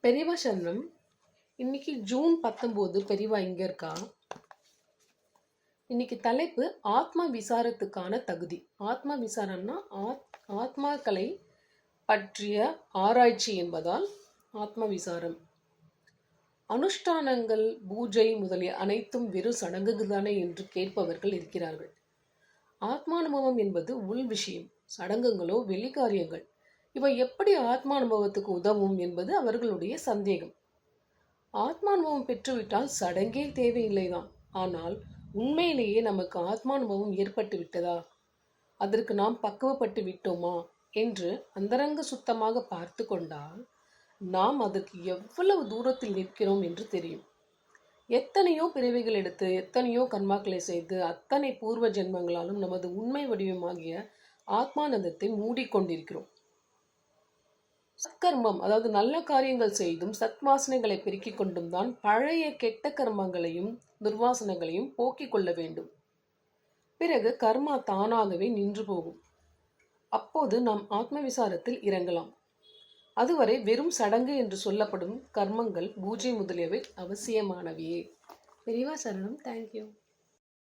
பெரியவா சரணம். இன்னைக்கு ஜூன் 19. பெரியவா இங்க இருக்கா? இன்னைக்கு தலைப்பு ஆத்ம விசாரத்துக்கான தகுதி. ஆத்ம விசாரம்னா ஆத்மாக்களை பற்றிய ஆராய்ச்சி என்பதால் ஆத்ம விசாரம். அனுஷ்டானங்கள், பூஜை முதலிய அனைத்தும் வெறும் சடங்குகள் தானே என்று கேட்பவர்கள் இருக்கிறார்கள். ஆத்மானுபவம் என்பது உள் விஷயம். சடங்குகளோ வெளிக்காரியங்கள். இவை எப்படி ஆத்மானுபவத்துக்கு உதவும் என்பது அவர்களுடைய சந்தேகம். ஆத்மானுபவம் பெற்றுவிட்டால் சடங்கே தேவையில்லைதான். ஆனால் உண்மையிலேயே நமக்கு ஆத்மானுபவம் ஏற்பட்டு விட்டதா, அதற்கு நாம் பக்குவப்பட்டு விட்டோமா என்று அந்தரங்க சுத்தமாக பார்த்து கொண்டால் நாம் அதற்கு எவ்வளவு தூரத்தில் நிற்கிறோம் என்று தெரியும். எத்தனையோ பிறவிகள் எடுத்து எத்தனையோ கர்மாக்களை செய்து அத்தனை பூர்வ ஜென்மங்களாலும் நமது உண்மை வடிவமாகிய ஆத்மானந்தத்தை மூடிக்கொண்டிருக்கிறோம். சத்கர்மம், அதாவது நல்ல காரியங்கள் செய்தும் சத்வாசனைகளை பெருக்கிக் கொண்டும் தான் பழைய கெட்ட கர்மங்களையும் துர்வாசனைகளையும் போக்கிக் கொள்ள வேண்டும். பிறகு கர்மா தானாகவே நின்று போகும். அப்போது நாம் ஆத்ம விசாரத்தில் இறங்கலாம். அதுவரை வெறும் சடங்கு என்று சொல்லப்படும் கர்மங்கள், பூஜை முதலியவை அவசியமானவையே. பெரியவா சரணம். தேங்க்யூ.